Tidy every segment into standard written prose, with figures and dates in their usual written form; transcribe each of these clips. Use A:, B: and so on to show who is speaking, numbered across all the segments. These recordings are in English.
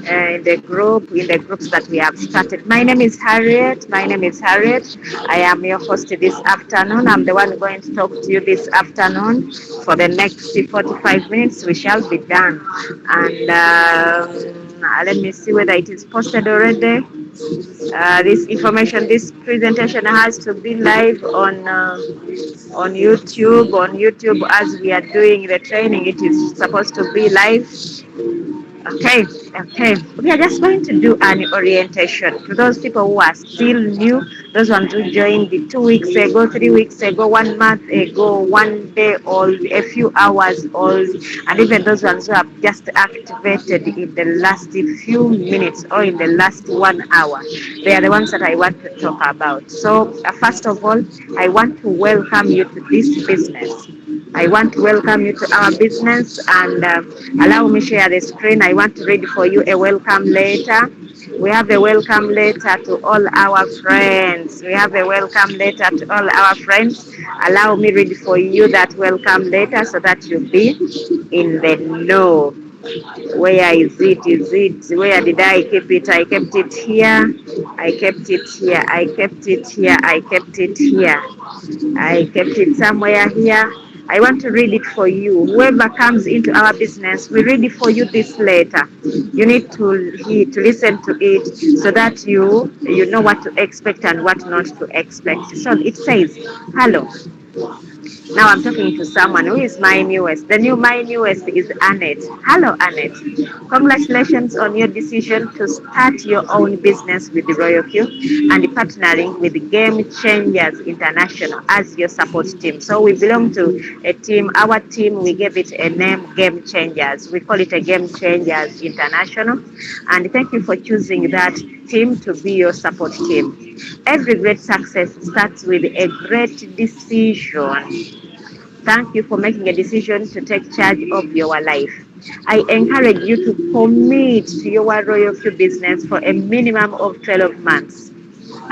A: in the groups that we have started. My name is Harriet. I am your host this afternoon. I'm the one going to talk to you this afternoon. For the next 45 minutes, we shall be done. And let me see whether it is posted already. This information, this presentation has to be live on YouTube. On YouTube, as we are doing the training, it is supposed to be live. Okay, okay. We are just going to do an orientation to those people who are still new, those ones who joined 2 weeks ago, 3 weeks ago, 1 month ago, 1 day old, a few hours old, and even those ones who have just activated in the last few minutes or in the last 1 hour. They are the ones that I want to talk about. So, first of all, I want to welcome you to this business. I want to welcome you to our business, and allow me share the screen. I want to read for you a welcome letter. We have a welcome letter to all our friends. We have a welcome letter to all our friends. Allow me read for you that welcome letter so that you'll be in the know. Where is it? Where did I keep it? I kept it here. I kept it here. I kept it here. I kept it here. I kept it somewhere here. I want to read it for you. Whoever comes into our business, we read it for you this letter. You need to listen to it so that you know what to expect and what not to expect. So it says, hello. Now I'm talking to someone who is my newest. My newest is Annette. Hello, Annette. Congratulations on your decision to start your own business with the Royalq and partnering with Game Changers International as your support team. So we belong to a team. Our team, we gave it a name, Game Changers. We call it a Game Changers International. And thank you for choosing that team to be your support team. Every great success starts with a great decision. Thank you for making a decision to take charge of your life. I encourage you to commit to your Royalq business for a minimum of 12 months.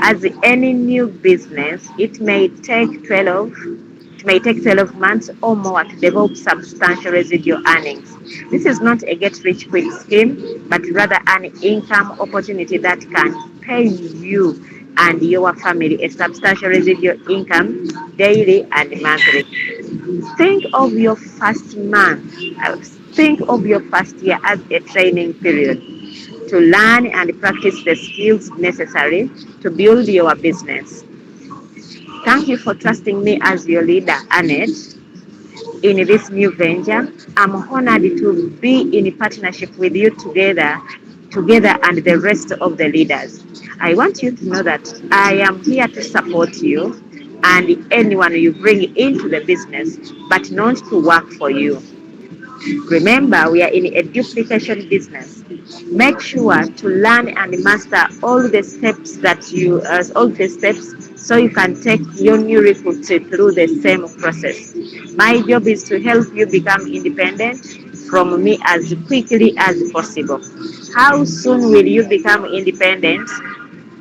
A: As any new business, it may take 12 months or more to develop substantial residual earnings. This is not a get-rich-quick scheme, but rather an income opportunity that can pay you and your family a substantial residual income daily and monthly. Think of your first month, think of your first year as a training period to learn and practice the skills necessary to build your business. Thank you for trusting me as your leader, Annette, in this new venture. I'm honored to be in partnership with you together and the rest of the leaders. I want you to know that I am here to support you and anyone you bring into the business, but not to work for you. Remember, we are in a duplication business. Make sure to learn and master all the steps so you can take your new recruits through the same process. My job is to help you become independent from me as quickly as possible. How soon will you become independent?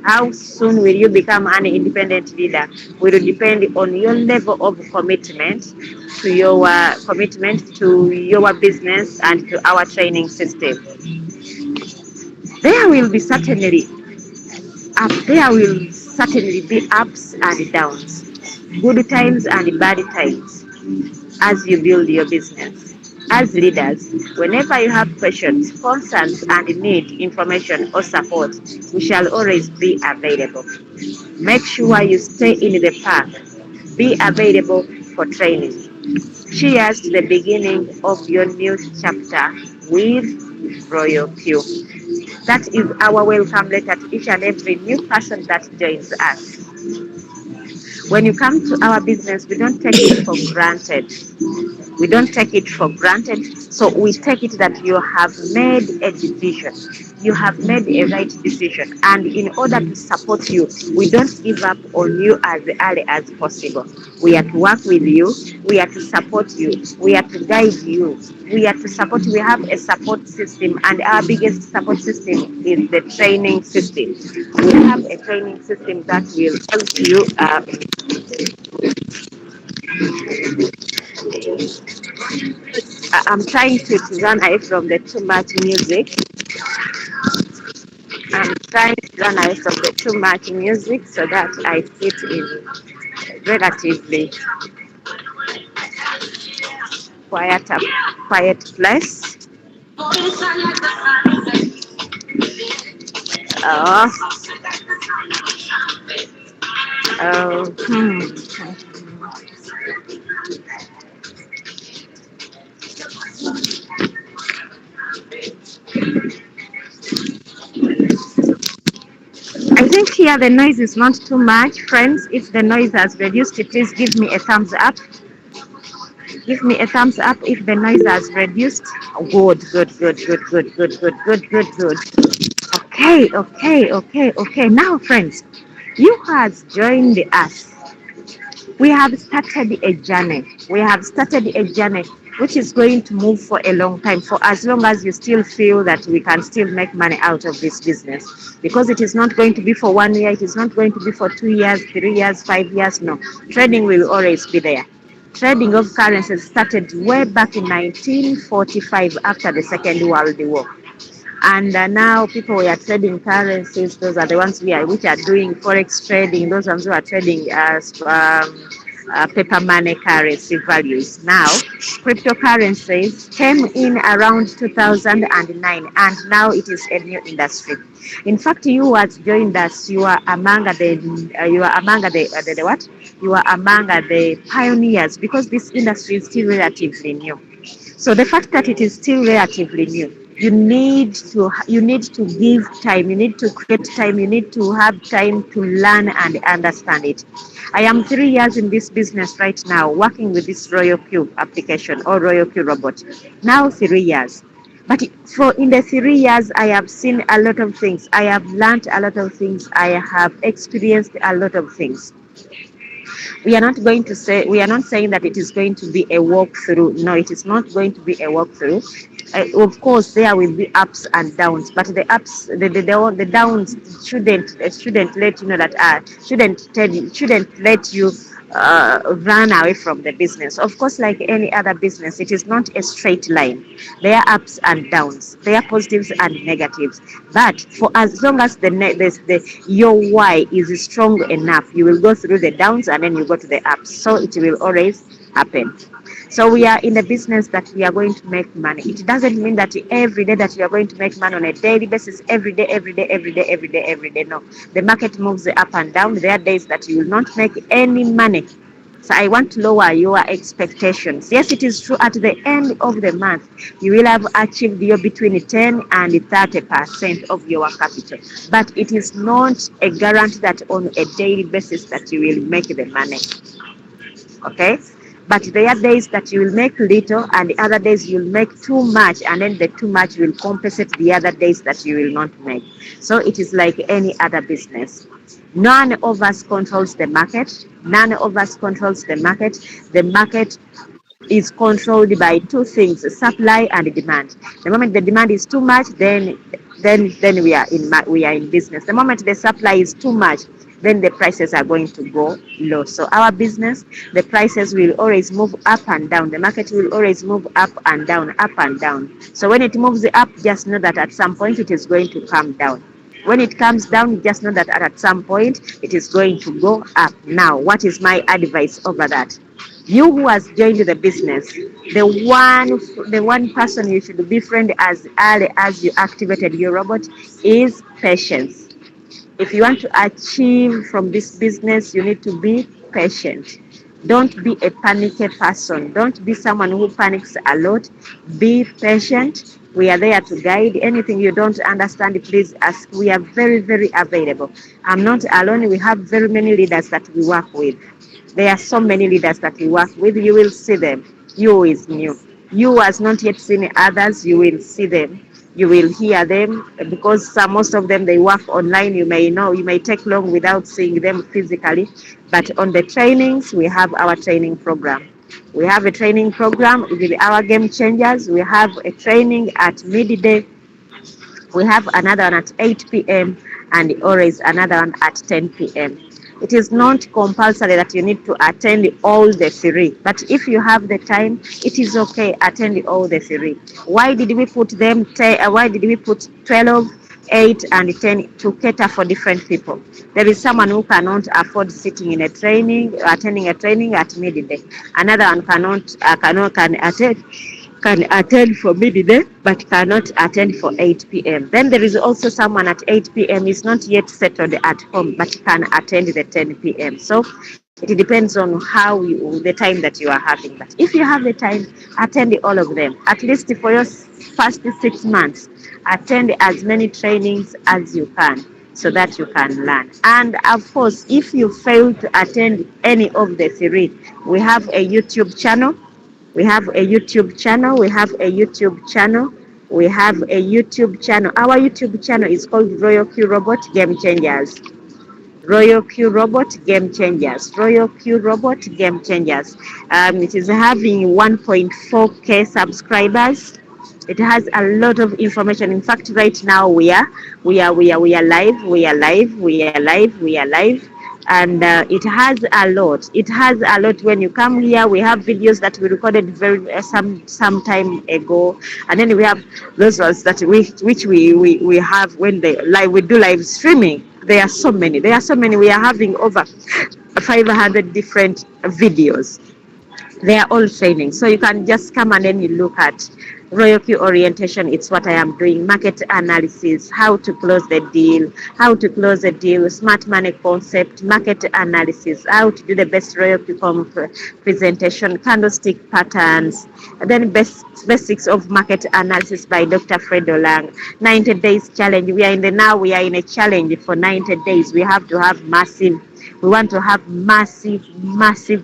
A: How soon will you become an independent leader will depend on your level of commitment to your business and to our training system. There will be certainly there will certainly be ups and downs, good times and bad times as you build your business. As leaders, whenever you have questions, concerns, and need information or support, we shall always be available. Make sure you stay in the pack. Be available for training. Cheers to the beginning of your new chapter with Royalq. That is our welcome letter to each and every new person that joins us. When you come to our business, we don't take it for granted. We don't take it for granted. So we take it that you have made a decision. You have made a right decision. And in order to support you, we don't give up on you as early as possible. We are to work with you. We are to support you. We are to guide you. We are to support you. We have a support system, and our biggest support system is the training system. We have a training system that will help you I'm trying to run away from the too much music. I'm trying to run away from the too much music so that I sit in relatively quiet, quiet place. Oh, oh, I think here the noise is not too much. Friends, if the noise has reduced, please give me a thumbs up. Give me a thumbs up if the noise has reduced. Good, good, good, good, good, good, good, good, good, good. Okay, okay, okay, okay. Now, friends, you has joined us. We have started a journey. We have started a journey which is going to move for a long time, for as long as you still feel that we can still make money out of this business. Because it is not going to be for 1 year, it is not going to be for 2 years, 3 years, 5 years. No. Trading will always be there. Trading of currencies started way back in 1945 after the Second World War. And now people who are trading currencies, those are the ones which are doing forex trading, those ones who are trading paper money currency values. Now, cryptocurrencies came in around 2009, and now it is a new industry. In fact, you who has joined us, you are among the what? You are among the pioneers, because this industry is still relatively new. So the fact that it is still relatively new, you need to give time, you need to create time, you need to have time to learn and understand it. I am 3 years in this business right now, working with this Royalq application or Royalq robot. Now 3 years. But for in the 3 years, I have seen a lot of things. I have learned a lot of things. I have experienced a lot of things. We are not saying that it is going to be a walkthrough. No, it is not going to be a walkthrough. Of course, there will be ups and downs, but the ups, the downs shouldn't let you know that shouldn't let you run away from the business. Of course, like any other business, it is not a straight line. There are ups and downs. There are positives and negatives. But for as long as your why is strong enough, you will go through the downs and then you go to the ups. So it will always happen. So we are in the business that we are going to make money. It doesn't mean that every day that we are going to make money on a daily basis, every day, every day, every day, every day, every day. No. The market moves up and down. There are days that you will not make any money. So I want to lower your expectations. Yes, it is true. At the end of the month, you will have achieved your between 10 and 30% of your capital. But it is not a guarantee that on a daily basis that you will make the money. Okay, but there are days that you will make little and the other days you'll make too much, and then the too much will compensate the other days that you will not make. So it is like any other business. None of us controls the market. None of us controls the market. The market is controlled by two things: supply and demand. The moment the demand is too much, then we are in business. The moment the supply is too much, then the prices are going to go low. So our business, the prices will always move up and down. The market will always move up and down, up and down. So when it moves up, just know that at some point it is going to come down. When it comes down, just know that at some point it is going to go up. Now, what is my advice over that? You who has joined the business, the one person you should befriend as early as you activated your robot is patience. If you want to achieve from this business, you need to be patient. Don't be a panicky person. Don't be someone who panics a lot. Be patient. We are there to guide. Anything you don't understand, please ask. We are very, very available. I'm not alone. We have very many leaders that we work with. There are so many leaders that we work with. You will see them. You is new. You has not yet seen others. You will see them. You will hear them, because most of them, they work online. You may take long without seeing them physically. But on the trainings, we have our training program. We have a training program with our game changers. We have a training at midday. We have another one at 8 p.m. and always another one at 10 p.m. It is not compulsory that you need to attend all the three, but if you have the time, it is okay, attend all the three. Why did we put them? Why did we put 12, 8, and 10 to cater for different people? There is someone who cannot afford sitting in a training, attending a training at midday. Another one can attend for midday but cannot attend for 8 p.m. Then there is also someone at 8 p.m. is not yet settled at home but can attend the 10 p.m. So it depends on the time that you are having. But if you have the time, attend all of them. At least for your first 6 months, attend as many trainings as you can so that you can learn. And of course, if you fail to attend any of the three, we have a YouTube channel. We have a YouTube channel. We have a YouTube channel. We have a YouTube channel. Our YouTube channel is called Royalq Robot Game Changers. Royalq Robot Game Changers. Royalq Robot Game Changers. It is having 1.4K subscribers. It has a lot of information. In fact, right now we are live. We are live. We are live. We are live. And it has a lot. It has a lot. When you come here, we have videos that we recorded some time ago, and then we have those ones that we have when we do live streaming. There are so many. There are so many. We are having over 500 different videos. They are all training. So you can just come and then you look at Royalq orientation. It's what I am doing. Market analysis, how to close the deal, smart money concept, market analysis, how to do the best Royalq presentation, candlestick patterns, and then basics of market analysis by Dr. Fredo Lang. 90 days challenge. We are in a challenge for 90 days. We want to have massive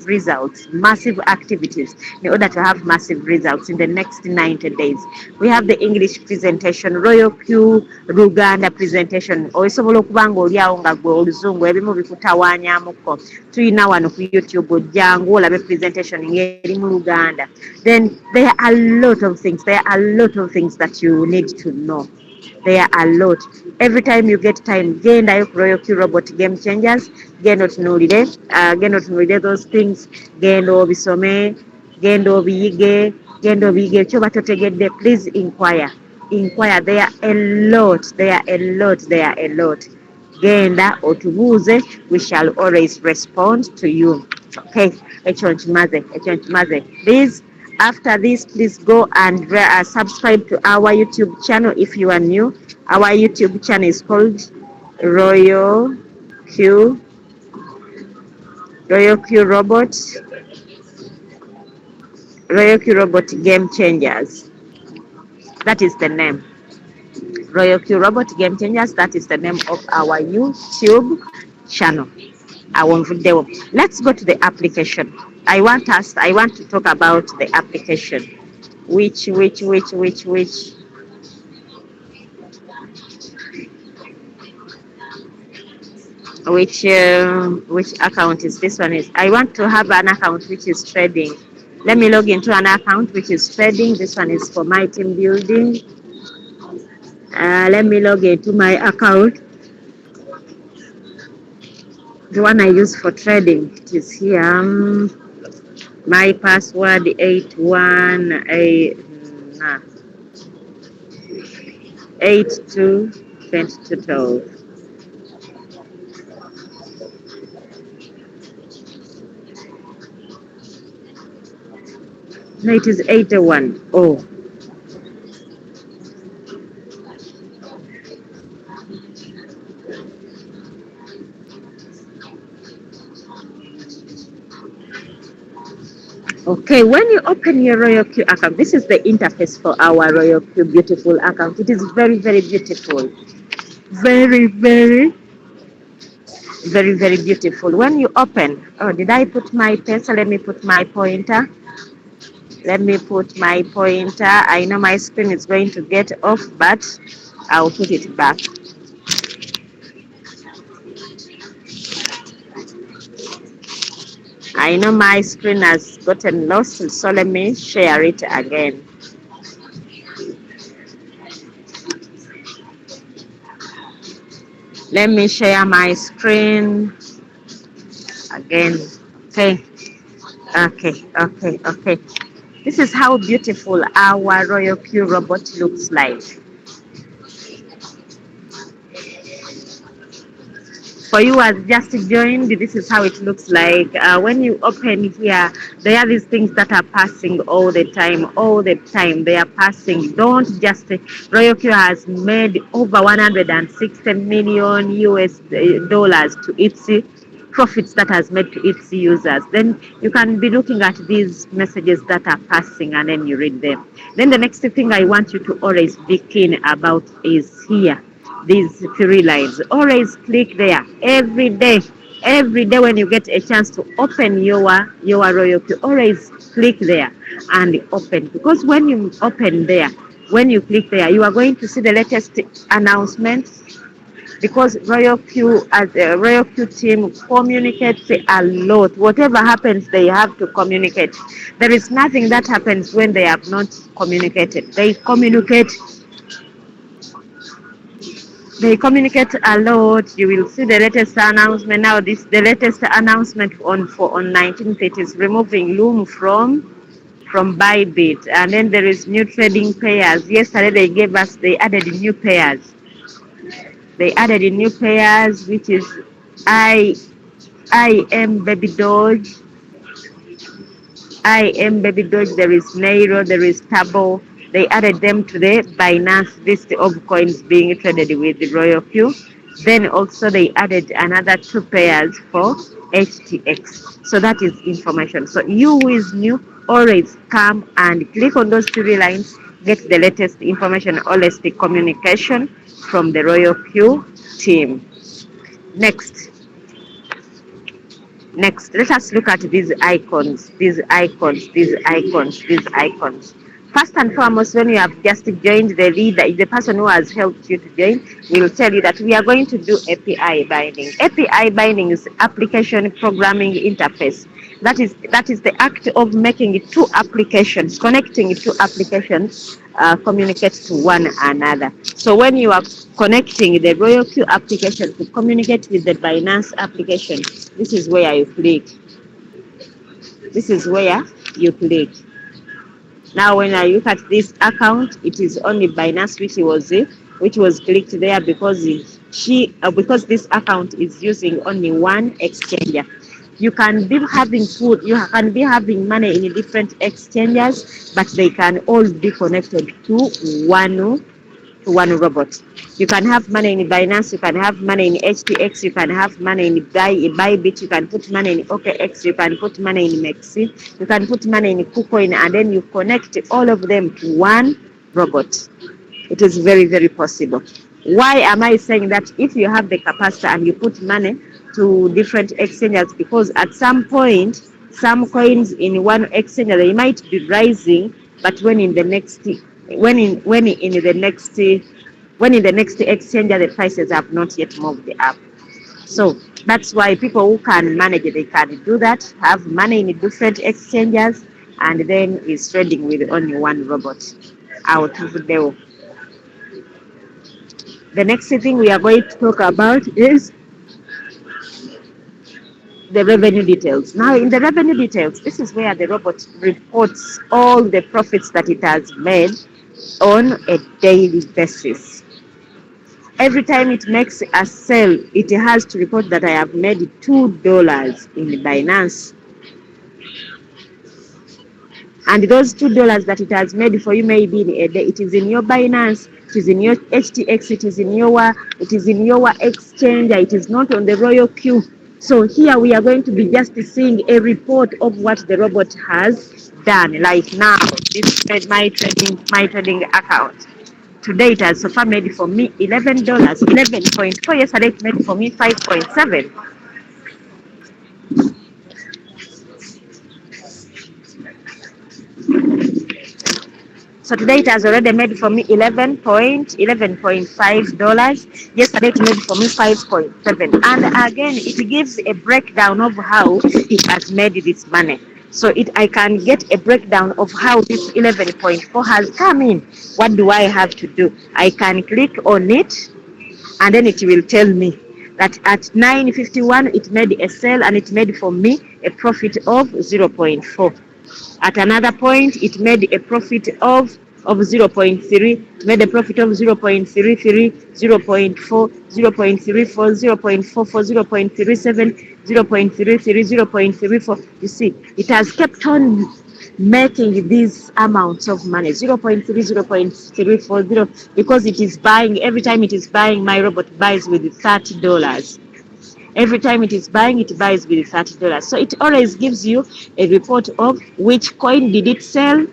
A: results, massive activities in order to have massive results in the next 90 days. We have the English presentation, Royalq Luganda presentation. Osobola okuba ng'oli awo nga gwe oluzungu ebimu bikutawaanyaamuko. Tuyina wano ku YouTube ojjangu olabe presentation ng'eri mu Luganda. Then there are a lot of things. There are a lot of things that you need to know. There are a lot. Every time you get time, gendayo ku Royalq Robot Game Changers, genda otunuulire those things, genda obisome, genda obiyige ekyoba totegedde. Please inquire. There are a lot. Genda otubuuze, we shall always respond to you. Okay, ekyo nkimaze. Please, after this, please go and subscribe to our YouTube channel if you are new. Our YouTube channel is called Royalq Robot Game Changers. That is the name. Royalq Robot Game Changers. That is the name of our YouTube channel. Let's go to the application. I want to talk about the application. Which account is this one? I want to have an account which is trading. Let me log into an account which is trading. This one is for my team building. Let me log into my account. The one I use for trading. It is here. My password 822212. No, it is 81. Oh. Okay, when you open your Royalq account, this is the interface for our Royalq beautiful account. It is very beautiful. Very beautiful. When you open, oh, did I put my pencil? Let me put my pointer. I know my screen is going to get off, but I'll put it back. I know my screen has gotten lost, so let me share it again. Let me share my screen. again. Okay, okay. This is how beautiful our Royalq robot looks like. For you as just joined, this is how it looks like. When you open here, there are these things that are passing all the time. They are passing. Don't just, Royalq has made over 160 million US dollars to its profits that has made to its users. Then you can be looking at these messages that are passing and then you read them. Then the next thing I want you to always be keen about is here, these three lines. Always click there every day. Every day when you get a chance to open your Royalq, always click there and open, because when you open there, when you click there, you are going to see the latest announcements, because Royalq, as a Royalq team, communicates a lot. Whatever happens, they have to communicate. There is nothing that happens when they have not communicated. They communicate a lot. You will see the latest announcement now. The latest announcement on 19th. It is removing Loom from Bybit, and then there is new trading pairs. Yesterday they added new pairs. They added a new pairs, which is I am Baby Doge. There is Nairo, there is Tabo. They added them to the Binance list of coins being traded with the Royalq. Then also they added another two pairs for HTX. So that is information. So you who is new, always come and click on those three lines, get the latest information, always the communication from the Royalq team. Next, let us look at these icons. First and foremost, when you have just joined, the leader, the person who has helped you to join, will tell you that we are going to do API binding. API binding is application programming interface. That is the act of making two applications, connecting two applications, communicate to one another. So when you are connecting the Royalq application to communicate with the Binance application, this is where you click. Now, when I look at this account, it is only Binance which was clicked there, because this account is using only one exchanger. You can be having money in different exchanges, but they can all be connected to one robot. You can have money in Binance, you can have money in HTX, you can have money in Bybit, you can put money in OKX, you can put money in Mexi, you can put money in KuCoin, and then you connect all of them to one robot. It is very, very possible. Why am I saying that? If you have the capacity and you put money to different exchanges, because at some point, some coins in one exchange, they might be rising, but when in the next exchange, the prices have not yet moved up. So that's why people who can manage, they can do that, have money in different exchanges, and then is trading with only one robot out of the. The next thing we are going to talk about is the revenue details. Now, in the revenue details, this is where the robot reports all the profits that it has made on a daily basis. Every time it makes a sale, it has to report that I have made $2 in Binance. And those $2 that it has made for you may be in a day. It is in your Binance, it is in your HTX, it is in your exchange, it is not on the Royalq. So here we are going to be just seeing a report of what the robot has done. Like now, this is my trading account. Today it has so far made for me $11, 11.4. Yesterday it made for me 5.7. So today it has already made for me $11.5. Yesterday it made for me 5.7. And again, it gives a breakdown of how it has made this money. So I can get a breakdown of how this 11.4 has come in. What do I have to do? I can click on it, and then it will tell me that at 9:51 it made a sale and it made for me a profit of 0.4. At another point, it made a profit of 0.3, made a profit of 0.33, 0.4, 0.34, 0.44, 0.37, 0.33, 0.34. You see, it has kept on making these amounts of money, 0.3, 0.34, 0, because it is buying, every time it is buying, my robot buys with $30. Every time it is buying, it buys with $30. So it always gives you a report of which coin did it sell.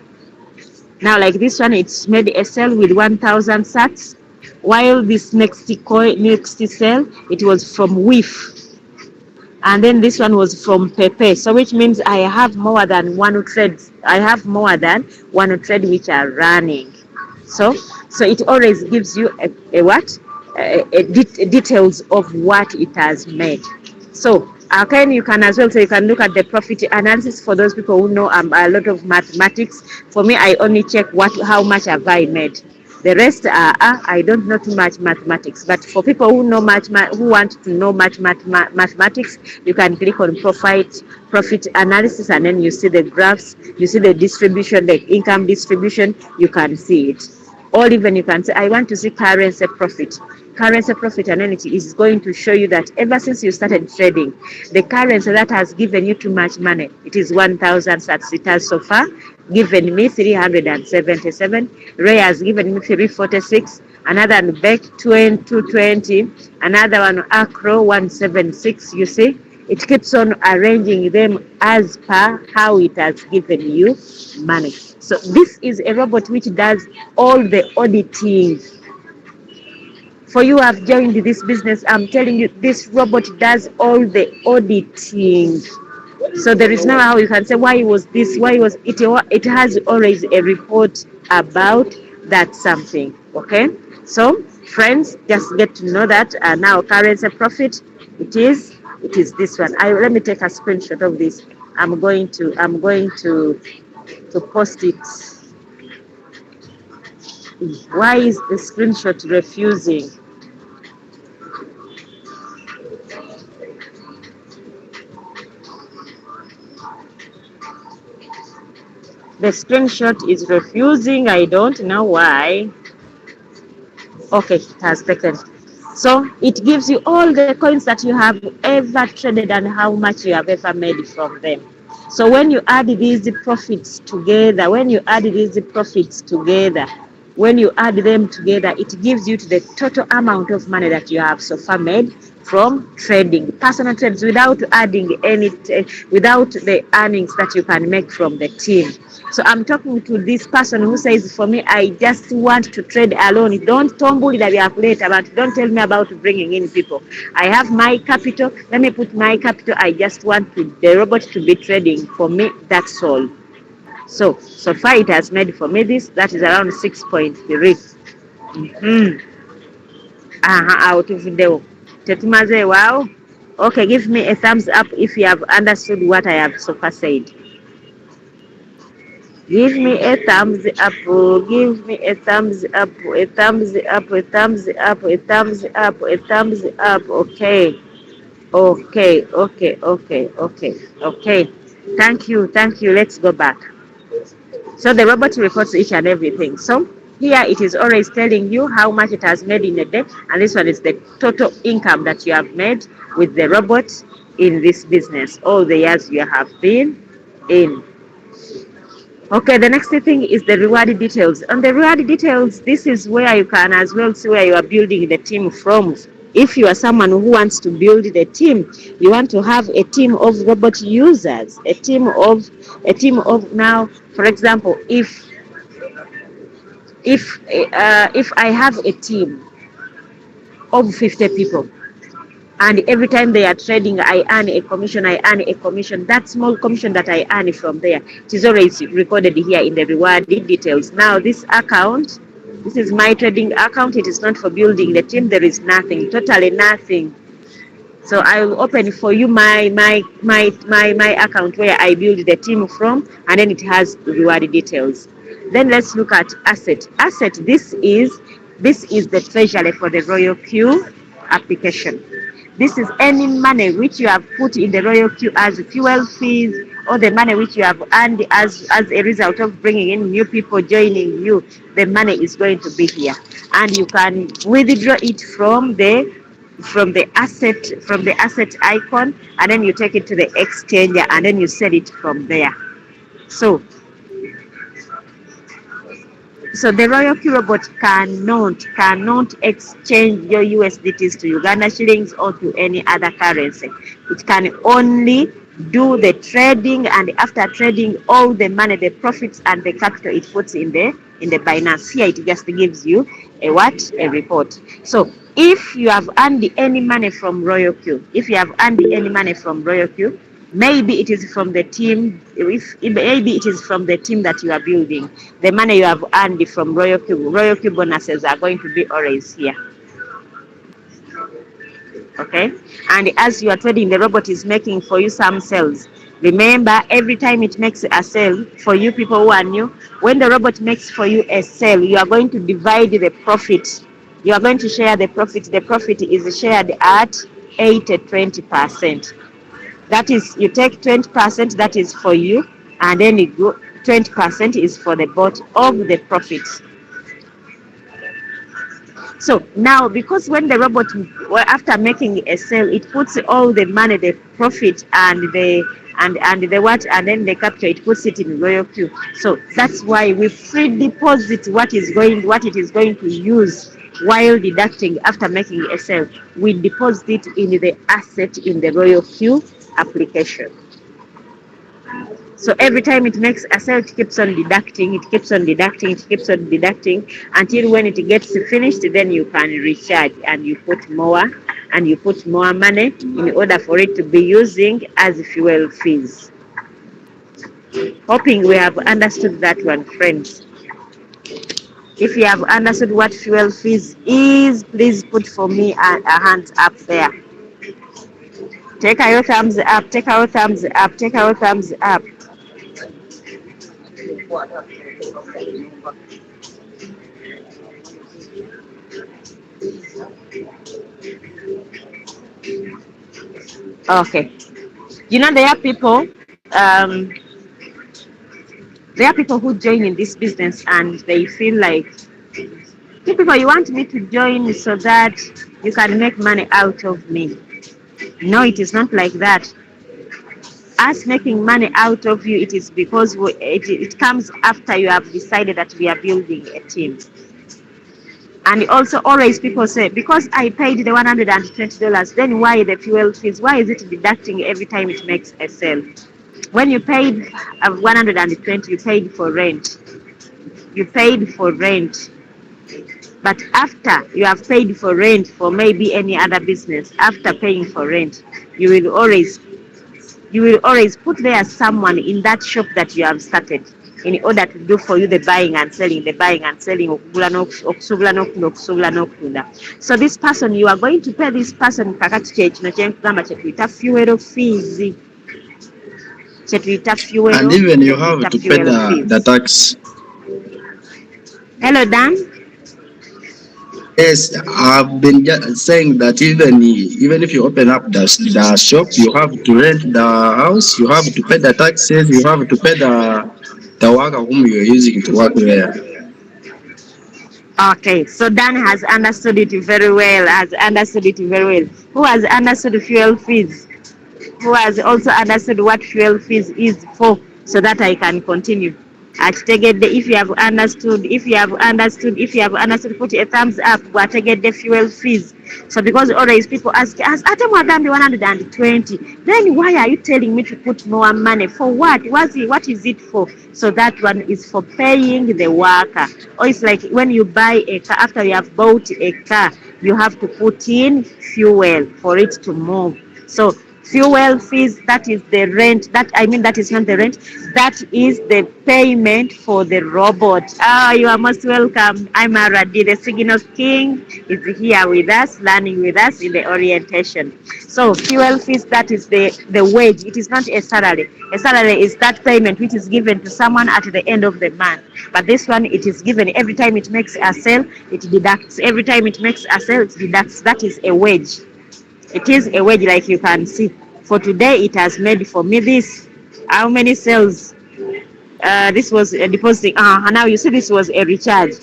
A: Now, like this one, it's made a sale with 1,000 sats, while this next sale, it was from WIF. And then this one was from Pepe. So which means I have more than one trade. I have more than one trade which are running. So it always gives you a what? Details of what it has made. So again, you can as well, so you can look at the profit analysis for those people who know a lot of mathematics. For me, I only check how much have I made. The rest are I don't know too much mathematics. But for people who know who want to know much mathematics, you can click on profit analysis, and then you see the graphs, you see the distribution, the income distribution. You can see it. Or even you can say, I want to see currency profit. Currency profit analysis is going to show you that ever since you started trading, the currency that has given you too much money, it is 1,000 sats. It has so far given me 377. Ray has given me 346. Another one Beck 220. Another one Acro 176. You see, it keeps on arranging them as per how it has given you money. So this is a robot which does all the auditing. For you who have joined this business, I'm telling you, this robot does all the auditing. So there is no how you can say why was this, why was it. It has always a report about that something. Okay, so friends, just get to know that now currency profit, it is this one. Let me take a screenshot of this. I'm going to post it. Why is the screenshot refusing? The screenshot is refusing. I don't know why. Okay, it has taken. So it gives you all the coins that you have ever traded and how much you have ever made from them. So when you add these profits together, when you add them together, it gives you the total amount of money that you have so far made from trading, personal trades, without adding without the earnings that you can make from the team. So I'm talking to this person who says, for me, I just want to trade alone. Don't later, but don't tell me about bringing in people. I have my capital. Let me put my capital. I just want the robot to be trading for me. That's all. So far it has made for me this. That is around 6.3. Out of the Tetumaze, wow. Okay, give me a thumbs up if you have understood what I have so far said. Give me a thumbs up. Give me a thumbs up. A thumbs up. A thumbs up. A thumbs up. A thumbs up. Okay. Okay. Thank you. Let's go back. So the robot reports each and everything. So here it is always telling you how much it has made in a day, and this one is the total income that you have made with the robot in this business, all the years you have been in. Okay, the next thing is the reward details. On the reward details, this is where you can as well see where you are building the team from. If you are someone who wants to build the team, you want to have a team of robot users, a team of now, for example, if I have a team of 50 people, and every time they are trading, I earn a commission. That small commission that I earn from there, it is always recorded here in the reward details. Now this account, this is my trading account. It is not for building the team. There is nothing, totally nothing. So I will open for you my account where I build the team from, and then it has reward details. Then let's look at asset. This is the treasury for the Royalq application. This is any money which you have put in the Royalq as fuel fees, or the money which you have earned as a result of bringing in new people joining you. The money is going to be here, and you can withdraw it from the asset icon, and then you take it to the exchanger, and then you sell it from there. So the Royalq robot cannot exchange your USDTs to Uganda shillings or to any other currency. It can only do the trading, and after trading, all the money, the profits and the capital it puts in the Binance. Here it just gives you a report. So if you have earned any money from Royalq, maybe it is from the team. Maybe it is from the team that you are building. The money you have earned from Royalq bonuses are going to be always here. Okay, and as you are trading, the robot is making for you some sales. Remember, every time it makes a sale, for you people who are new, when the robot makes for you a sale, you are going to divide the profit. You are going to share the profit. The profit is shared at 80-20%. That is, you take 20%, that is for you, and then you go 20% is for the bot of the profits. So now, because when the robot, after making a sale, it puts all the money, the profit and the and then the capital, it puts it in Royalq. So that's why we pre-deposit what it is going to use while deducting after making a sale. We deposit it in the asset in the Royalq application. So every time it makes a sale, it keeps on deducting, until when it gets finished, then you can recharge and you put more money in order for it to be using as fuel fees. Hoping we have understood that one, friends. If you have understood what fuel fees is, please put for me a hand up there. Take your thumbs up, take our thumbs up, take our thumbs up. Okay. You know, there are people who join in this business and they feel like, people, you want me to join so that you can make money out of me. No, it is not like that. Us making money out of you, it is because it comes after you have decided that we are building a team. And also, always people say, because I paid the $120, then why the fuel fees? Why is it deducting every time it makes a sale? When you paid $120, you paid for rent. But after you have paid for rent for maybe any other business, after paying for rent, you will always put there someone in that shop that you have started in order to do for you the buying and selling. So this person, you are going to pay this person fuel fees.
B: And even you have to pay the tax.
A: Hello, Dan.
B: Yes, I've been saying that even if you open up the shop, you have to rent the house, you have to pay the taxes, you have to pay the worker whom you're using to work there.
A: Okay, so Dan has understood it very well. Who has understood fuel fees? Who has also understood what fuel fees is for, so that I can continue? If you have understood, put a thumbs up. What the fuel fees? So because always people ask us, the 120, then why are you telling me to put more money? For what? What is it for? So that one is for paying the worker. Or it's like when you buy a car, after you have bought a car, you have to put in fuel for it to move. So fuel fees, that is the rent. That is not the rent. That is the payment for the robot. You are most welcome. I'm Aradi, the Signal King, is here with us, learning with us in the orientation. So fuel fees, that is the wage. It is not a salary. A salary is that payment which is given to someone at the end of the month. But this one, it is given every time it makes a sale, it deducts. Every time it makes a sale, it deducts. That is a wage. It is a wage, like you can see. For today, it has made for me this. How many sales? This was a deposit. Now you see this was a recharge.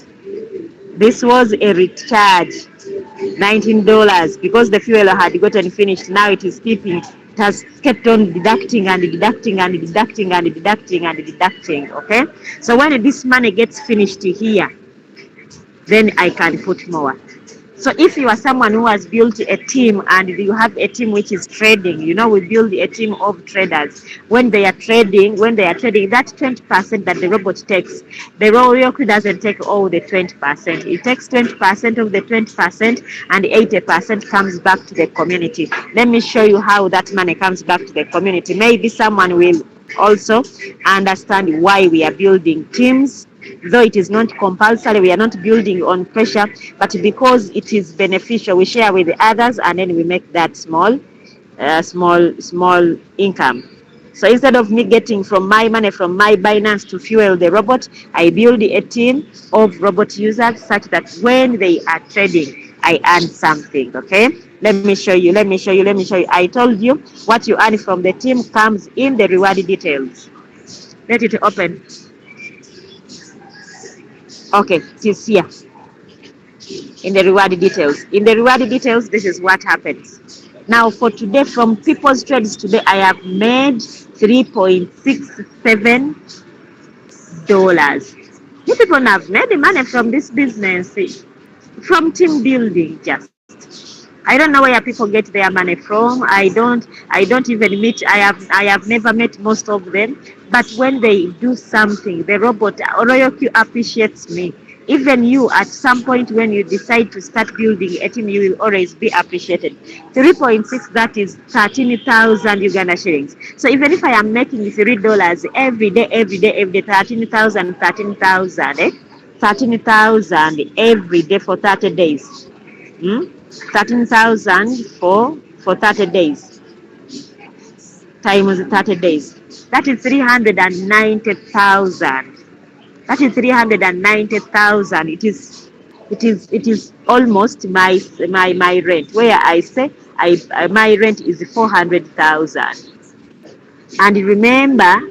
A: This was a recharge. $19 because the fuel had gotten finished. Now it is keeping. It has kept on deducting and deducting and deducting and deducting and deducting. Okay. So when this money gets finished here, then I can put more. So if you are someone who has built a team and you have a team which is trading, we build a team of traders. When they are trading, that 20% that the robot takes, the Royalq doesn't take all the 20%. It takes 20% of the 20% and 80% comes back to the community. Let me show you how that money comes back to the community. Maybe someone will also understand why we are building teams. Though it is not compulsory, we are not building on pressure, but because it is beneficial, we share with the others and then we make that small income. So instead of me getting from my money from my Binance to fuel the robot, I build a team of robot users such that when they are trading, I earn something. Okay, let me show you. I told you what you earn from the team comes in the reward details. Let it open. Okay, it is here in the reward details. In the reward details, this is what happens. Now for today, from people's trades today, I have made $3.67. You people have made money from this business, from team building just. I don't know where people get their money from. I don't even meet. I have never met most of them. But when they do something, the robot Royalq appreciates me. Even you, at some point when you decide to start building a team, you will always be appreciated. 3.6, that is 13,000 Uganda shillings. So even if I am making $3 every day, 13,000, 13,000 every day for 30 days. 13,000 for 30 days times 30 days. That is 390,000. That is 390,000. It is almost my rent. Where I say my rent is 400,000. And remember,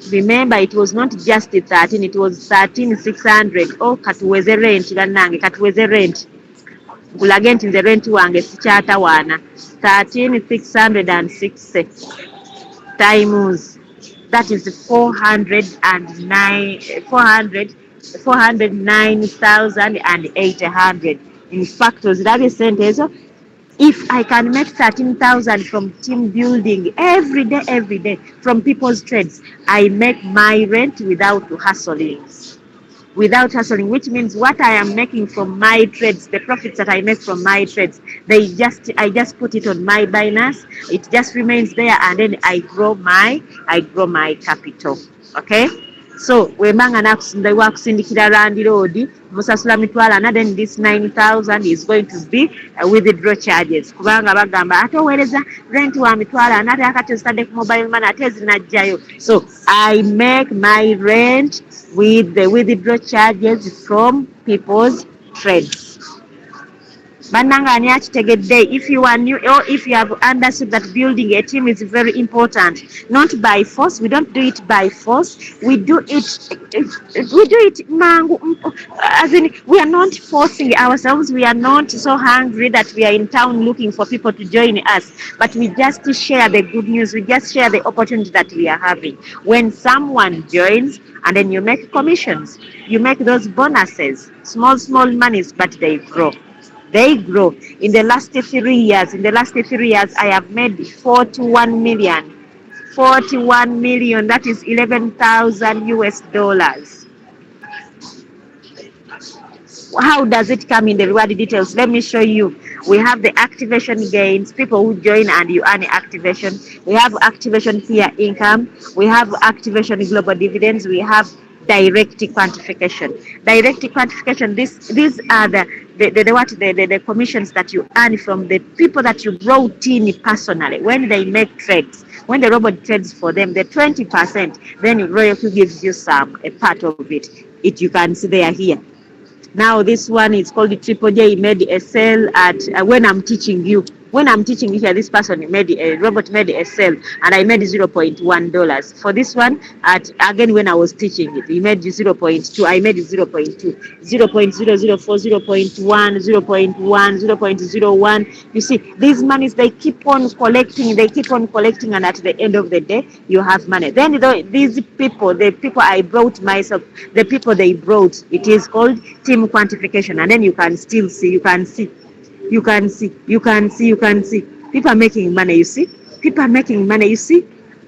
A: it was not just 13. It was 13,600. Oh, katuweze rent ganange, katuweze rent. Kulage nti nze rent wange sikyatawaana. 13,660 times, that is 409,800. In fact, ozirabye sente ezo. If I can make 13,000 from team building every day from people's trades, I make my rent without hustling, which means what I am making from my trades, the profits that I make from my trades, I just put it on my Binance. It just remains there, and then I grow my capital. Okay. So wembanga nakusindikira Land Road musasula mitwalo ana, then this 9,000 is going to be withdraw charges. Kubanga bagamba ate owereza rent wa mitwalo ana ate akati ozitadde ku mobile money ate zinajjayo. So I make my rent with the withdraw charges from people's trades. Bannanga akitegedde. If you are new or if you have understood that building a team is very important, not by force. We don't do it by force. We do it mangu, as in we are not forcing ourselves. We are not so hungry that we are in town looking for people to join us, but we just share the good news. We just share the opportunity that we are having. When someone joins, and then you make commissions, you make those bonuses, small monies, but they grow. In the last 3 years, I have made 41 million. 41 million, that is 11,000 US dollars. How does it come in the reward details? Let me show you. We have the activation gains, people who join and you earn activation. We have activation peer income. We have activation global dividends. We have direct quantification. These are the commissions that you earn from the people that you brought in personally when they make trades. When the robot trades for them, the 20%, then Royalq gives you a part of it. You can see they are here. Now this one is called the Triple J. He made a sale at when I'm teaching you. When I'm teaching here, this person made a robot made a sale, and I made $0.1 for this one. At again, when I was teaching it, he made 0.2. I made 0.2, 0.004, 0.1, 0.1, 0.01. You see, these monies, they keep on collecting, and at the end of the day, you have money. Then these people, the people I brought myself, the people they brought, it is called team quantification, and then you can still see, you can see. People are making money, you see. People are making money, you see.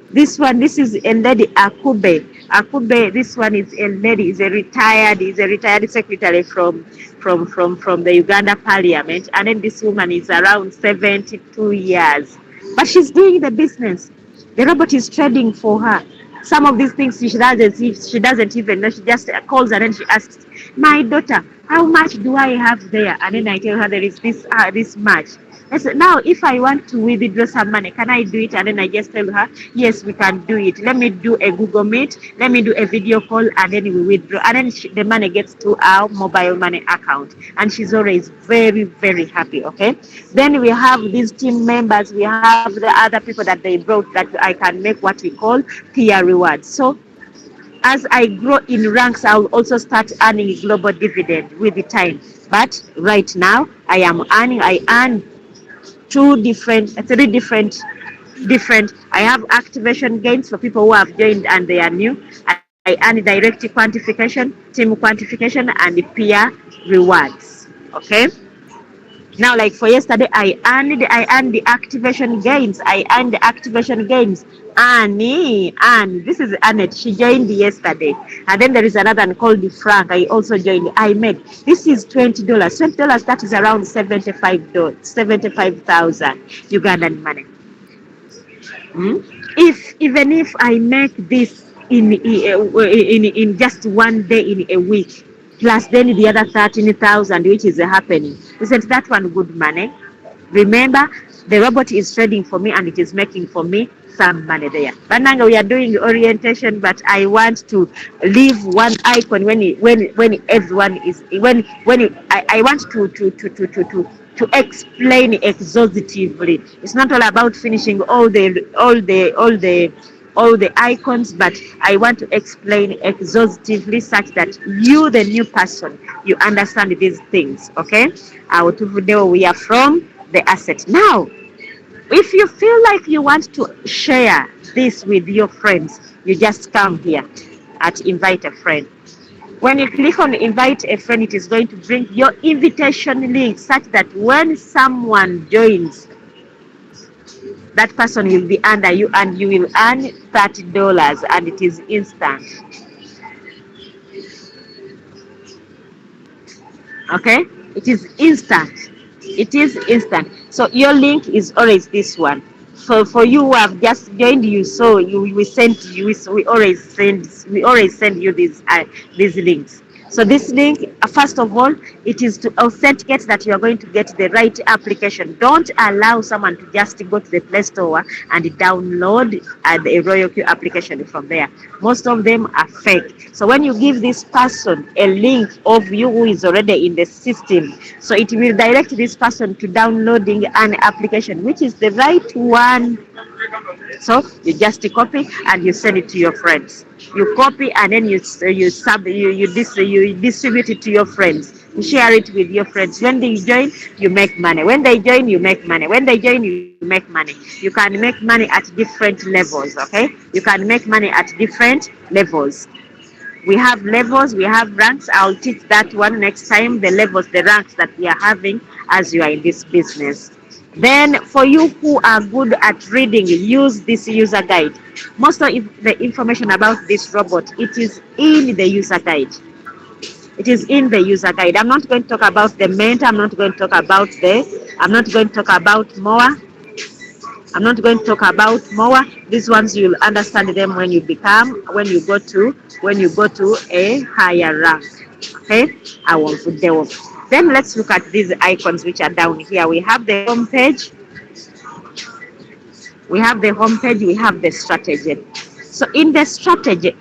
A: This is a lady, Akube. Akube, this one is a lady, is a retired secretary from the Uganda Parliament. And then this woman is around 72 years. But she's doing the business. The robot is trading for her. Some of these things she doesn't even know. She just calls and then she asks, "My daughter, how much do I have there?" And then I tell her there is this much. I said, now if I want to withdraw some money, can I do it? And then I just tell her, yes, we can do it. Let me do a Google Meet. Let me do a video call, and then we withdraw. And then the money gets to our mobile money account. And she's always very, very happy, okay? Then we have these team members. We have the other people that they brought that I can make what we call peer rewards. So as I grow in ranks, I'll also start earning global dividend with the time. But right now, I earn three different. I have activation gains for people who have joined and they are new. I earn direct quantification, team quantification, and peer rewards. Okay. Now, like for yesterday, I earned the activation gains. Annie, this is Annette. She joined yesterday, and then there is another one called the Frank. I also joined. I made this is $20. $20, that is around $75, 75,000 Ugandan money. If even if I make this in just one day in a week, plus then the other 13,000, which is happening, isn't that one good money? Remember, the robot is trading for me and it is making for me some money there. Bananga, we are doing orientation, but I want to leave one icon when everyone is I want to explain exhaustively. It's not all about finishing all the icons, but I want to explain exhaustively such that you, the new person, you understand these things. Okay? We are from the asset. Now, if you feel like you want to share this with your friends, you just come here at invite a friend. When you click on invite a friend, it is going to bring your invitation link such that when someone joins, that person will be under you and you will earn $30 and it is instant. Okay? It is instant. It is instant. So your link is always this one. So for you who have just joined, we always send you these links. So this link, first of all, it is to authenticate that you are going to get the right application. Don't allow someone to just go to the Play Store and download the Royalq application from there. Most of them are fake. So when you give this person a link of you who is already in the system, so it will direct this person to downloading an application, which is the right one. So you just copy and you send it to your friends. You copy and then you distribute it to your friends. You share it with your friends. When they join, you make money. When they join, you make money. When they join, you make money. You can make money at different levels. Okay? You can make money at different levels. We have levels, we have ranks. I'll teach that one next time, the levels, the ranks that we are having as you are in this business. Then for you who are good at reading, use this user guide. Most of the information about this robot, it is in the user guide. It is in the user guide. I'm not going to talk about the mentor. I'm not going to talk about more. I'm not going to talk about more. These ones you'll understand them when you go to a higher rank. Okay, I won't put them. Then let's look at these icons which are down here. We have the home page. We have the strategy. So in the strategy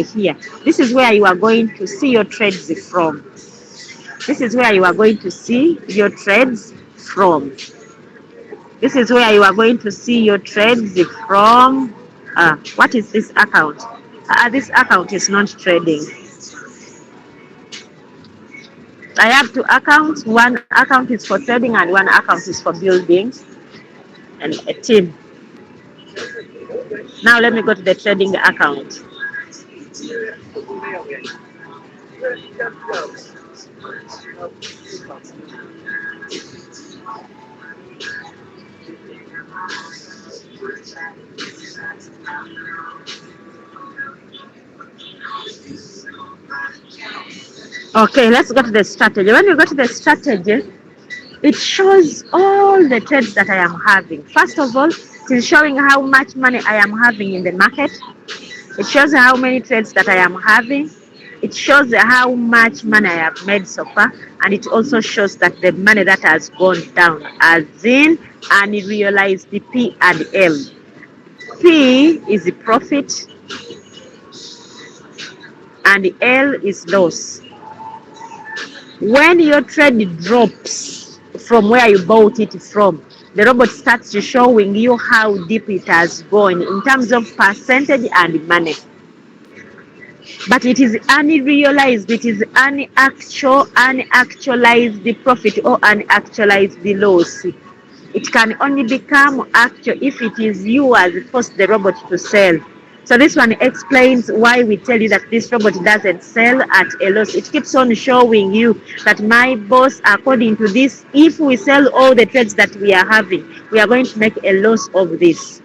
A: here, this is where you are going to see your trades from. This is where you are going to see your trades from. What is this account? This account is not trading. I have two accounts. One account is for trading and one account is for building and a team. Now let me go to the trading account. Okay, let's go to the strategy. When you go to the strategy, it shows all the trades that I am having. First of all, it is showing how much money I am having in the market. It shows how many trades that I am having. It shows how much money I have made so far. And it also shows that the money that has gone down, as in unrealized the P and L. P is the profit and L is loss. When your trade drops from where you bought it from, the robot starts showing you how deep it has gone in terms of percentage and money. But it is unrealized, it is unactualized profit or unactualized loss. It can only become actual if it is you as forced the robot to sell. So this one explains why we tell you that this robot doesn't sell at a loss. It keeps on showing you that my boss, according to this, if we sell all the trades that we are having, we are going to make a loss of this.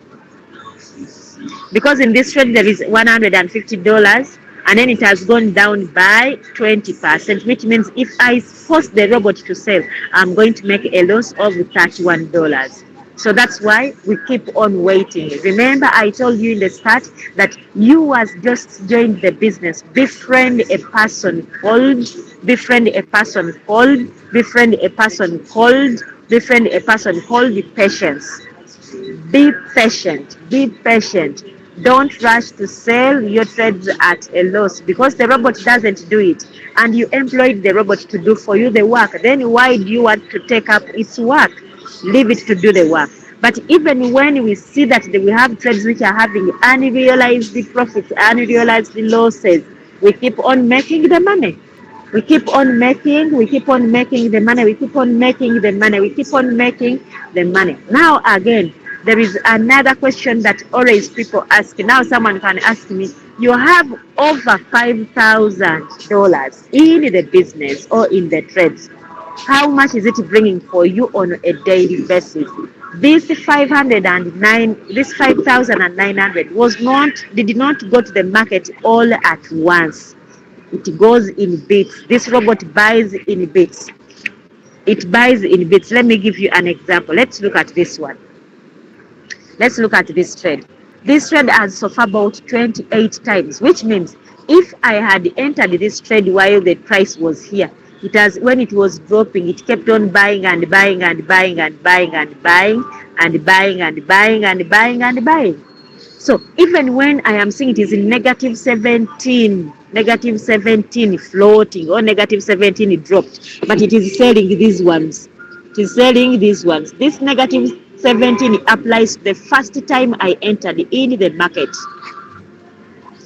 A: Because in this trade there is $150 and then it has gone down by 20%, which means if I force the robot to sell, I'm going to make a loss of $31. So that's why we keep on waiting. Remember, I told you in the start that you has just joined the business. Befriend a person called, befriend a person called, befriend a person called, befriend a person called patience. Be patient. Be patient. Don't rush to sell your trades at a loss because the robot doesn't do it and you employed the robot to do for you the work. Then why do you want to take up its work? Leave it to do the work. But even when we see that we have trades which are having unrealized profits, unrealized losses, we keep on making the money. We keep on making the money, we keep on making the money, we keep on making the money. Now again, there is another question that always people ask. Now someone can ask me, you have over $5,000 in the business or in the trades. How much is it bringing for you on a daily basis? This 5,900 did not go to the market all at once. It goes in bits. This robot buys in bits. It buys in bits. Let me give you an example. Let's look at this one. Let's look at this trade. This trade has so far bought 28 times, which means if I had entered this trade while the price was here, it has, when it was dropping, it kept on buying and buying and buying and buying and buying and buying and buying and buying and buying. So even when I am seeing it is in negative 17 floating or negative 17 dropped, but it is selling these ones. It is selling these ones. This negative 17 applies the first time I entered in the market.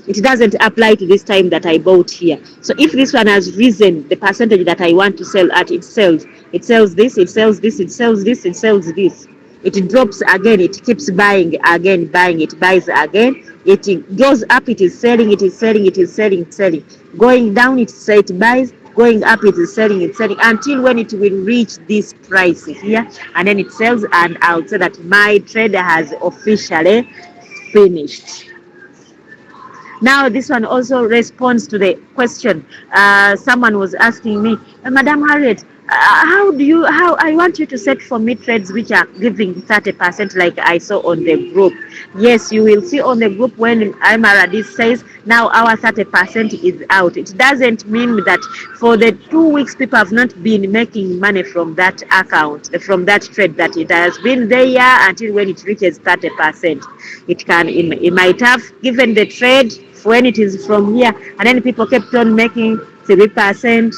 A: It doesn't apply to this time that I bought here. So if this one has risen, the percentage that I want to sell at, it sells. It sells this, it sells this, it sells this, it sells this. It drops again, it keeps buying again, buying, it buys again. It goes up, it is selling, it is selling, it is selling, selling. Going down, it buys. Going up, it is selling, it's selling until when it will reach this price here, and then it sells, and I'll say that my trader has officially finished. Now this one also responds to the question someone was asking me, Madam Harriet, how I want you to set for me trades which are giving 30% like I saw on the group. Yes, you will see on the group when Amaradis says now our 30% is out. It doesn't mean that for the 2 weeks people have not been making money from that account, from that trade, that it has been there until when it reaches 30%. It might have given the trade when it is from here, and then people kept on making 3%,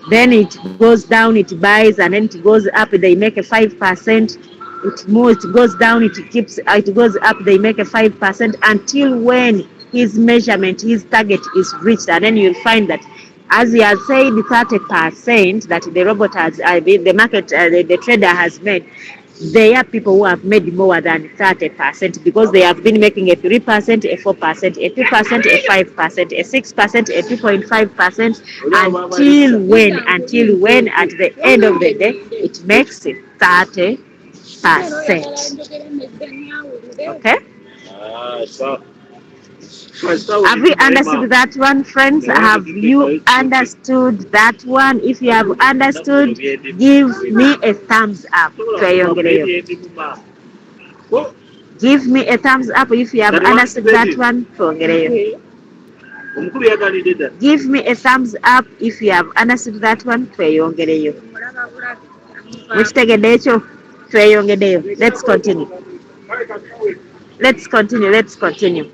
A: Then it goes down, it buys, and then it goes up, they make a 5%. It moves, it goes down, it keeps, it goes up, they make a 5% until when his measurement, his target is reached. And then you'll find that, as he has said, 30% that the robot has, the market, the trader has made, there are people who have made more than 30% because they have been making a 3%, a 4%, a 2%, a 5%, a 6%, a 2.5% until when at the end of the day it makes 30%. Okay? Have you understood that one, friends? Have you understood that one? If you have understood, give me a thumbs up. Give me a thumbs up if you have understood that one. Give me a thumbs up if you have understood that one. Let's continue. Let's continue. Let's continue.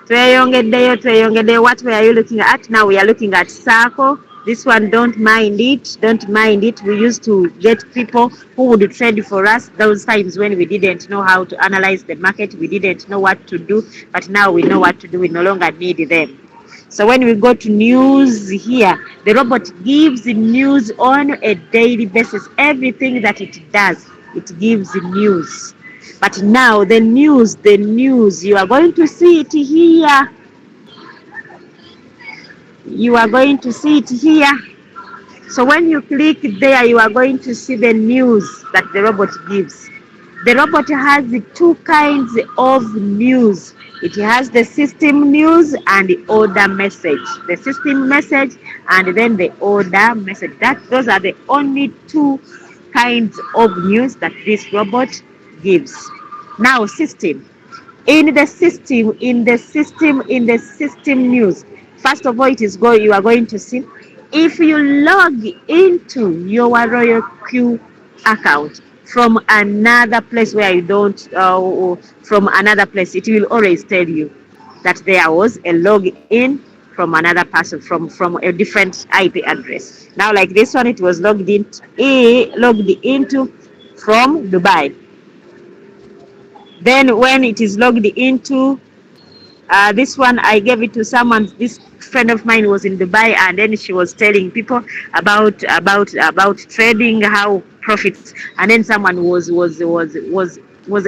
A: Tweyongeddeyo. What were you looking at? Now we are looking at circle. This one, don't mind it. Don't mind it. We used to get people who would trade for us those times when we didn't know how to analyze the market. We didn't know what to do. But now we know what to do. We no longer need them. So when we go to news here, the robot gives news on a daily basis. Everything that it does, it gives news. But now the news, you are going to see it here. You are going to see it here. So when you click there, you are going to see the news that the robot gives. The robot has two kinds of news. It has the system news and the order message. The system message and then the order message. Those are the only two kinds of news that this robot gives. Now, system. In the system news, first of all, you are going to see, if you log into your Royalq account from another place where you don't, from another place, it will always tell you that there was a login from another person, from a different IP address. Now, like this one, it was logged into from Dubai. Then when it is logged into this one, I gave it to someone. This friend of mine was in Dubai, and then she was telling people about trading, how profits. And then someone was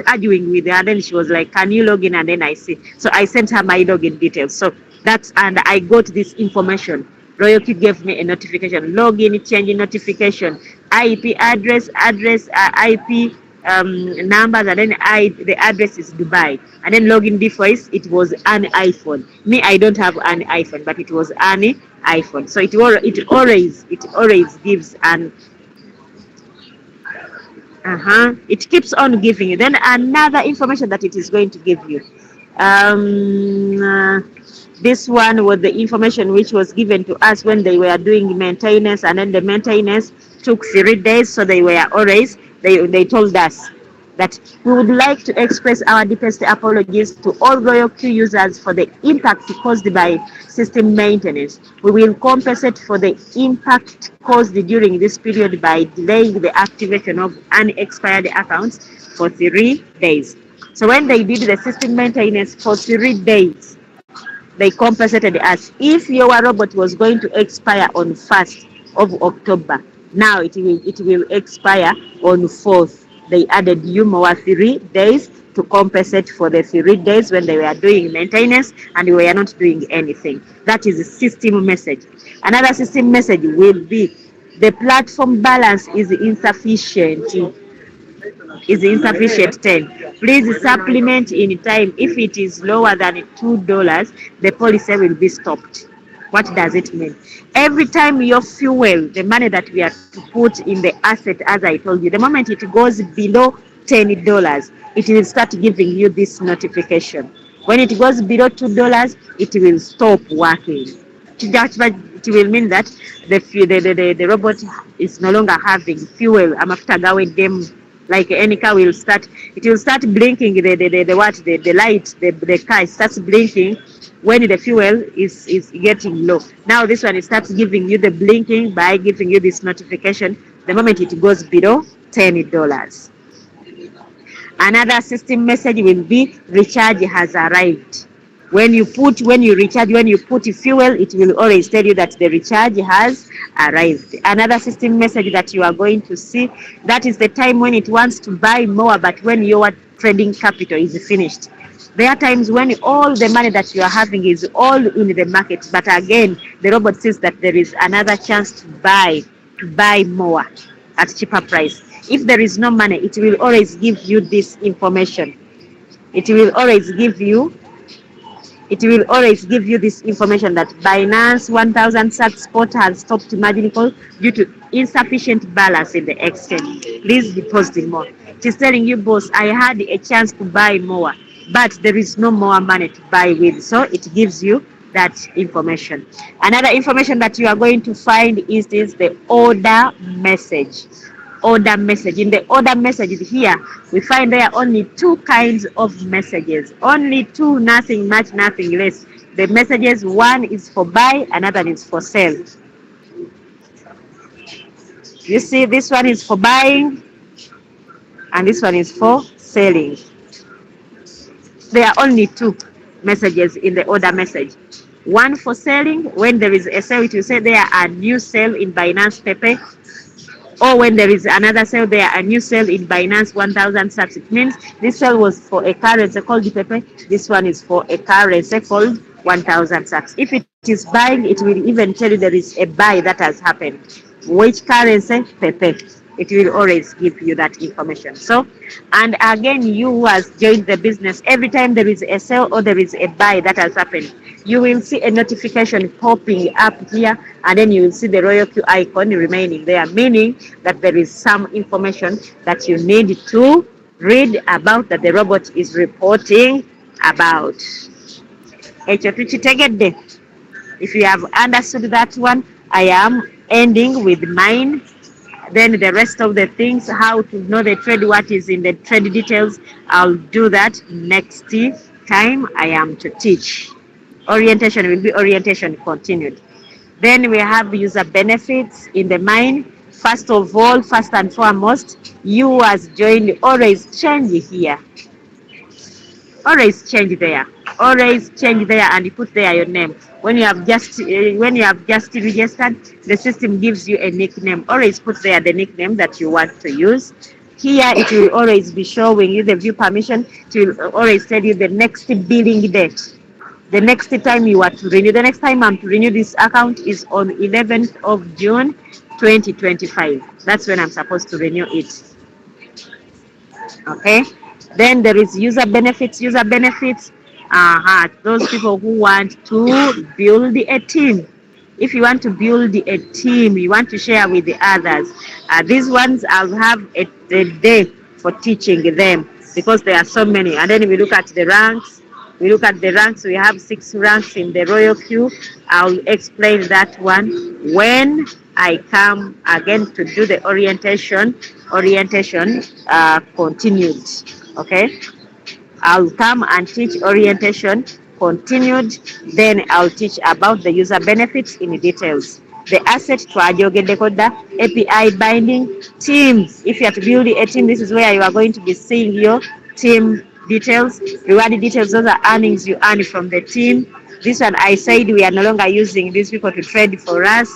A: arguing with her, and then she was like, "Can you log in?" And then I see. So I sent her my login details. So and I got this information. Royalq gave me a notification, login change notification, IP address, IP numbers, and then the address is Dubai, and then login device, it was an iPhone. Me, I don't have an iPhone, but it was an iPhone. So it always gives an it keeps on giving you. Then another information that it is going to give you. This one was the information which was given to us when they were doing maintenance, and then the maintenance took 3 days. So they told us that we would like to express our deepest apologies to all Royalq users for the impact caused by system maintenance. We will compensate for the impact caused during this period by delaying the activation of unexpired accounts for 3 days. So when they did the system maintenance for 3 days, they compensated us. If your robot was going to expire on 1st of October, now it will expire on 4th. They added you more 3 days to compensate for the 3 days when they were doing maintenance and we were not doing anything. That is a system message. Another system message will be the platform balance is insufficient. 10. Please supplement in time. If it is lower than $2, the policy will be stopped. What does it mean? Every time your fuel, the money that we are to put in the asset, as I told you, the moment it goes below $10, it will start giving you this notification. When it goes below $2, it will stop working. It will mean that the robot is no longer having fuel. Like any car will start, it will start blinking the light, the car starts blinking when the fuel is getting low. Now this one, it starts giving you the blinking by giving you this notification the moment it goes below $10. Another system message will be recharge has arrived. When you recharge, when you put fuel, it will always tell you that the recharge has arrived. Another system message that you are going to see, that is the time when it wants to buy more, but when your trading capital is finished. There are times when all the money that you are having is all in the market, but again, the robot says that there is another chance to buy more at cheaper price. If there is no money, it will always give you this information. It will always give you this information that Binance 1000 SAT spot has stopped margin call due to insufficient balance in the exchange. Please deposit more. It is telling you, boss, I had a chance to buy more, but there is no more money to buy with. So it gives you that information. Another information that you are going to find is the order message. Order message. In the order message here, we find there are only two kinds of messages. Only two, nothing much, nothing less. The messages, one is for buy, another is for sell. You see, this one is for buying, and this one is for selling. There are only two messages in the order message. One for selling, when there is a sale, it will say there are new sale in Binance Pepe. Or when there is another sale, there are a new sale in Binance 1000 SATs. It means this sale was for a currency called Pepe. This one is for a currency called 1000 SATs. If it is buying, it will even tell you there is a buy that has happened. Which currency? Pepe. It will always give you that information. So, and again, you who has joined the business, every time there is a sale or there is a buy that has happened, you will see a notification popping up here, and then you will see the Royalq icon remaining there, meaning that there is some information that you need to read about, that the robot is reporting about. If you have understood that one, I am ending with mine. Then the rest of the things, how to know the trade, what is in the trade details, I'll do that next time I am to teach. Orientation will be orientation continued. Then we have user benefits in the mine. First of all, first and foremost, you as joined, always change here. Always change there. Always change there and you put there your name. When you have just registered, the system gives you a nickname. Always put there the nickname that you want to use. Here it will always be showing you the view permission. It will always tell you the next billing date. The next time you are to renew, the next time I'm to renew this account is on 11th of June 2025. That's when I'm supposed to renew it. Okay. Then there is user benefits. User benefits, those people who want to build a team. If you want to build a team, you want to share with the others. These ones I'll have a day for teaching them because there are so many. And then we look at the ranks. We look at the ranks. We have 6 ranks in the Royalq. I'll explain that one when I come again to do the orientation continued. Okay, I'll come and teach orientation continued, then I'll teach about the user benefits in details. The asset twajogeddeko API binding teams. If you are to build a team, this is where you are going to be seeing your team details, reward details. Those are earnings you earn from the team. This one I said we are no longer using these people to trade for us.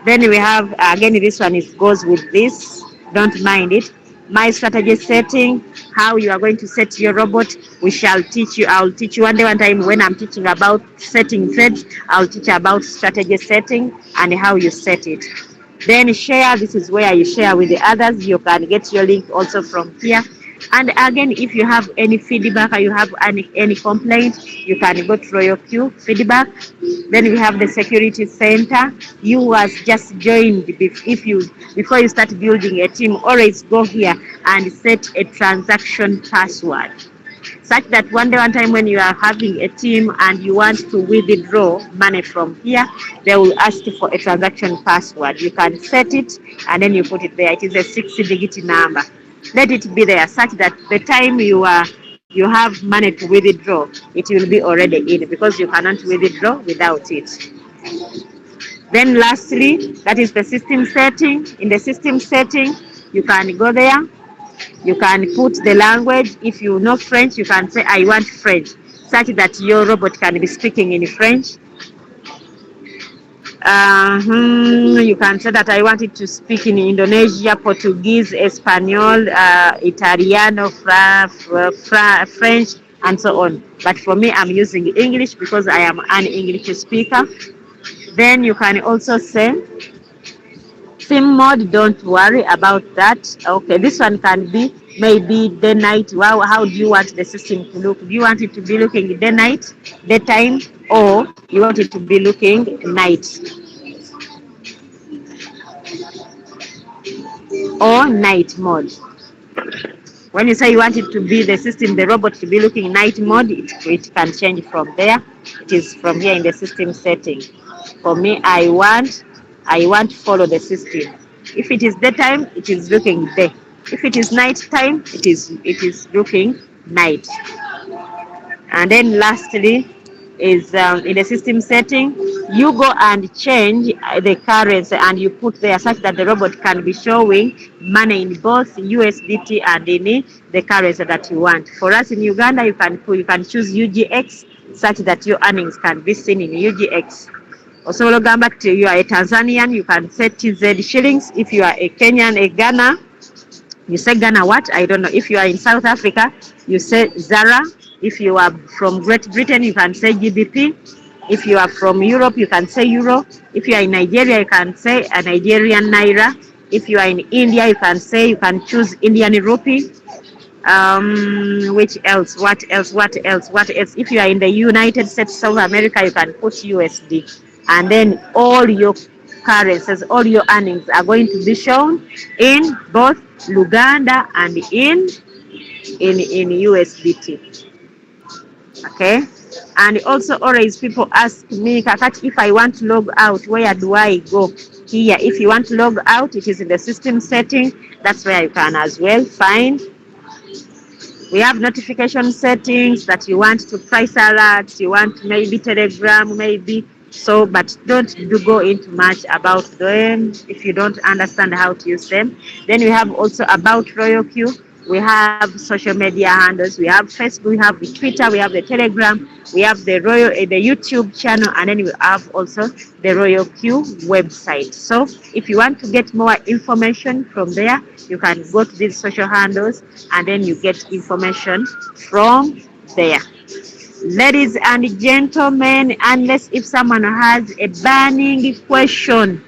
A: Then we have again, this one goes with this, don't mind it. My strategy setting, how you are going to set your robot, we shall teach you. I'll teach you one time when I'm teaching about setting trades. I'll teach about strategy setting and how you set it. Then share, this is where you share with the others. You can get your link also from here. And again, if you have any feedback or you have any complaint, you can go to Royalq feedback. Then we have the security center. You has just joined. Before you start building a team, always go here and set a transaction password, such that one time when you are having a team and you want to withdraw money from here, they will ask you for a transaction password. You can set it and then you put it there. It is a 6-digit number. Let it be there such that the time you are you have money to withdraw, it will be already in because you cannot withdraw without it. Then lastly, that is the system setting. In the system setting, you can go there, you can put the language. If you know French, you can say, I want French, such that your robot can be speaking in French. You can say that I want it to speak in Indonesia, Portuguese, Espanol, Italiano, French, and so on. But for me, I'm using English because I am an English speaker. Then you can also say theme mode. Don't worry about that. Okay, this one can be maybe day night. Wow, how do you want the system to look? Do you want it to be looking day night, daytime, or you want it to be looking night or night mode? When you say you want it to be the system, the robot to be looking night mode, it can change from there. It is from here in the system setting. For me, I want follow the system. If it is daytime, it is looking day. If it is night time, it is looking night. And then lastly is in the system setting, you go and change the currency and you put there such that the robot can be showing money in both USDT and in the currency that you want. For us in Uganda, you can choose UGX such that your earnings can be seen in UGX. Also, you are a Tanzanian, you can set TZ shillings. If you are a Kenyan, a Ghana, you say Ghana what? I don't know. If you are in South Africa, you say Zara. If you are from Great Britain, you can say GBP. If you are from Europe, you can say Euro. If you are in Nigeria, you can say a Nigerian Naira. If you are in India, you can choose Indian Rupee. Which else? What else? What else? What else? If you are in the United States of America, you can put USD. And then all your currencies, all your earnings are going to be shown in both Luganda and in USDT. Okay. And also always people ask me, Kakati, if I want to log out, where do I go? Here, if you want to log out, it is in the system setting. That's where you can as well find. We have notification settings that you want to price alerts, you want maybe Telegram, maybe. So, but don't go into much about them if you don't understand how to use them. Then we have also about Royalq. We have social media handles. We have Facebook, we have the Twitter, we have the Telegram, we have the the YouTube channel, and then we have also the Royalq website. So if you want to get more information from there, you can go to these social handles and then you get information from there. Ladies and gentlemen, unless if someone has a burning question